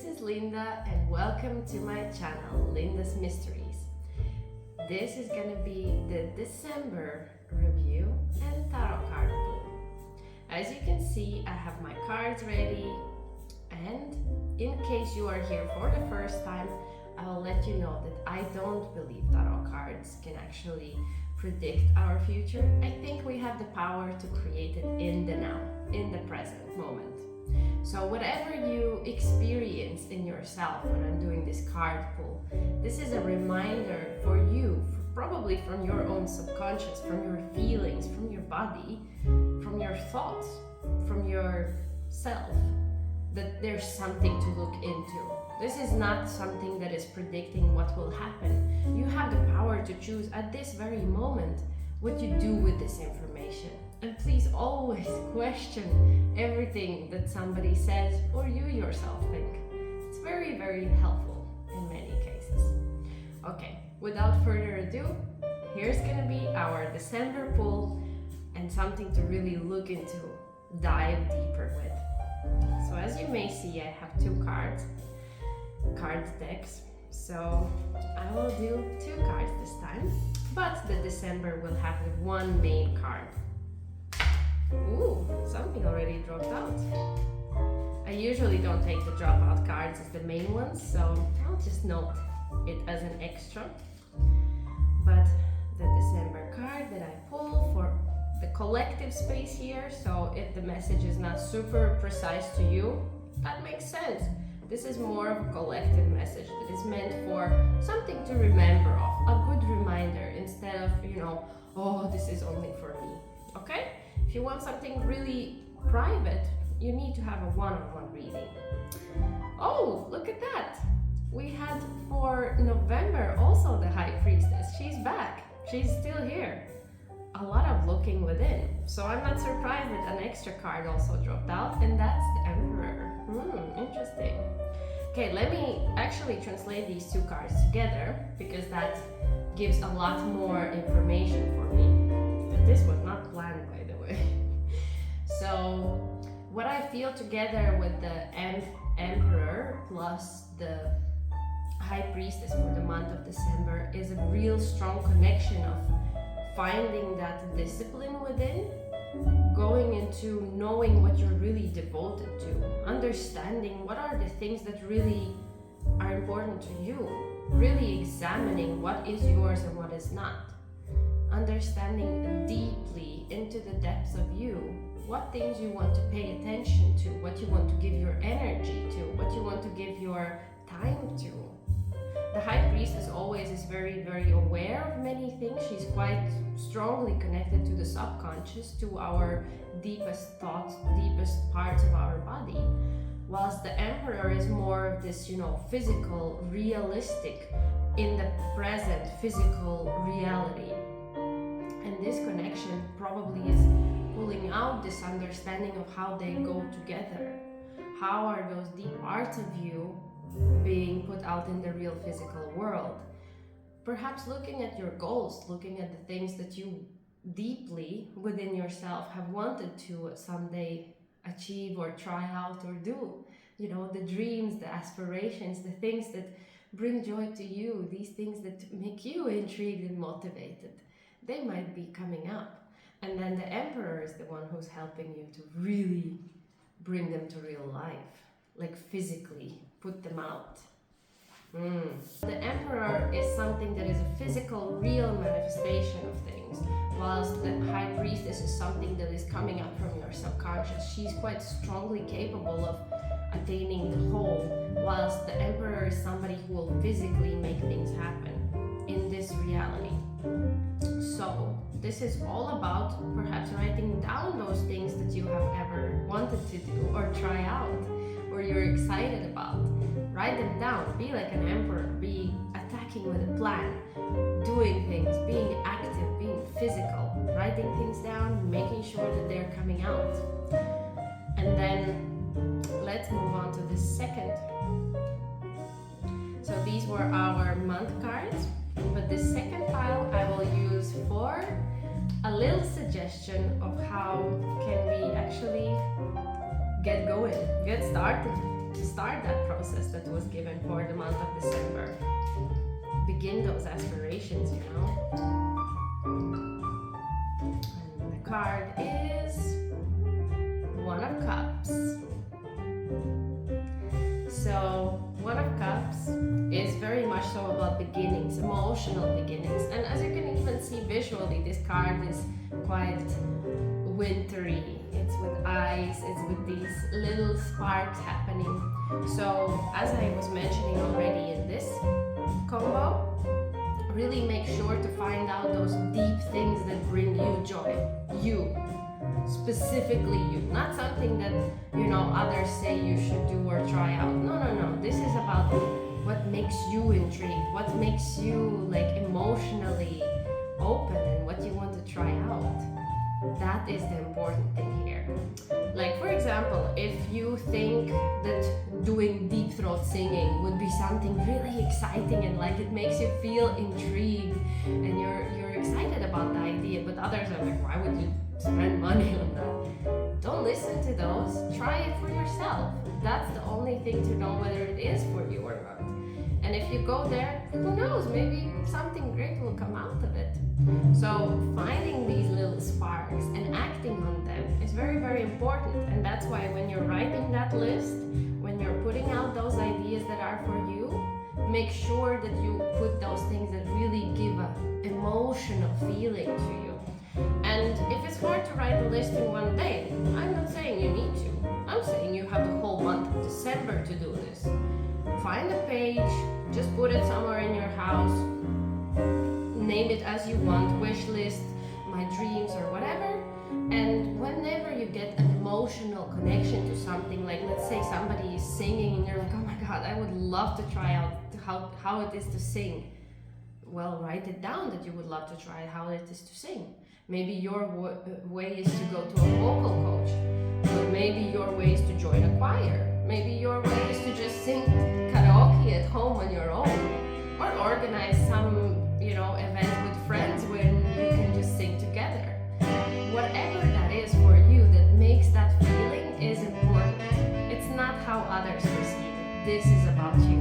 this is Linda and welcome to my channel, Linda's Mysteries. This is gonna be the December review and tarot card pull. As you can see, I have my cards ready, and in case you are here for the first time, I will let you know that I don't believe tarot cards can actually predict our future. I think we have the power to create it in the now, in the present moment. So whatever you experience in yourself when I'm doing this card pull, this is a reminder for you, probably from your own subconscious, from your feelings, from your body, from your thoughts, from yourself, that there's something to look into. This is not something that is predicting what will happen. You have the power to choose at this very moment what you do with this information. And please always question everything that somebody says or you yourself think. It's very, very helpful in many cases. Okay, without further ado, here's gonna be our December pull and something to really look into, dive deeper with. So as you may see, I have two card decks. So I will do two cards this time, but the December will have the one main card. Ooh, something already dropped out. I usually don't take the dropout cards as the main ones, so I'll just note it as an extra. But the December card that I pull for the collective space here, so if the message is not super precise to you, that makes sense. This is more of a collective message that is meant for something to remember of, a good reminder, instead of, oh, this is only for me, okay? If you want something really private, you need to have a one-on-one reading. Oh, look at that! We had for November also the High Priestess. She's back. She's still here. A lot of looking within. So I'm not surprised that an extra card also dropped out, and that's the Emperor. Interesting. Okay, let me actually translate these two cards together, because that gives a lot more information for me. But this was not planned, by the way. So what I feel together with the Emperor plus the High Priestess for the month of December is a real strong connection of finding that discipline within, going into knowing what you're really devoted to, understanding what are the things that really are important to you, really examining what is yours and what is not, understanding deeply into the depths of you what things you want to pay attention to, what you want to give your energy to, what you want to give your time to. The High Priestess always is very, very aware of many things. She's quite strongly connected to the subconscious, to our deepest thoughts, deepest parts of our body. Whilst the Emperor is more of this, physical, realistic, in the present, physical reality. And this connection probably is pulling out this understanding of how they go together. How are those deep parts of you being put out in the real physical world? Perhaps looking at your goals, looking at the things that you deeply within yourself have wanted to someday achieve or try out or do. The dreams, the aspirations, the things that bring joy to you, these things that make you intrigued and motivated. They might be coming up. And then the Emperor is the one who's helping you to really bring them to real life, like physically put them out. The Emperor is something that is a physical, real manifestation of things, whilst the High Priestess is something that is coming up from your subconscious. She's quite strongly capable of attaining the whole, whilst the Emperor is somebody who will physically make things happen in this reality. So this is all about perhaps writing down those things that you have ever wanted to do or try out, or you're excited about. Write them down. Be like an emperor. Be attacking with a plan, doing things, being active, being physical, writing things down, making sure that they're coming out. And then let's move on to the second. So these were our month cards, but the second pile I will use for a little suggestion of how can we actually get going, get started. start that process that was given for the month of December. Begin those aspirations, you know. And the card is One of Cups. So One of Cups is very much so about beginnings, emotional beginnings. And as you can even see visually, this card is quite wintry. It's with ice, it's with these little sparks happening. So as I was mentioning already in this combo, really make sure to find out those deep things that bring you joy. You. Specifically you. Not something that, you know, others say you should do or try out. No. This is about what makes you intrigued, what makes you like emotionally open and what you want to try out. That is the important thing here. Like for example, if you think that doing deep throat singing would be something really exciting and like it makes you feel intrigued and you're excited about the idea, but others are like, why would you spend money on that? Don't listen to those. Try it for yourself. That's the only thing to know whether it is for you or not. And if you go there, who knows, maybe something great will come out of it. So finding these little sparks and acting on them is very, very important. And that's why when you're writing that list, when you're putting out those ideas that are for you, make sure that you put those things that really give an emotional feeling to you. And if it's hard to write a list in one day, I'm not saying you need to. I'm saying you have the whole month of December to do this. Find a page, just put it somewhere in your house, name it as you want, wish list, my dreams or whatever. And whenever you get an emotional connection to something, like let's say somebody is singing and you're like, oh my God, I would love to try out how it is to sing. Well, write it down that you would love to try how it is to sing. Maybe your way is to go to a vocal coach, but maybe your way is to join a choir. Maybe your way is to just sing karaoke at home on your own, or organize some, you know, event with friends when you can just sing together. Whatever that is for you that makes that feeling is important. It's not how others perceive it. This is about you.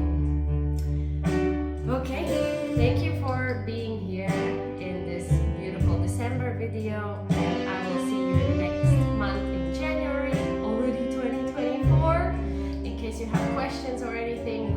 Okay, thank you for being here in this beautiful December video, and I will see you next month in January, already 2024. In case you have questions or anything,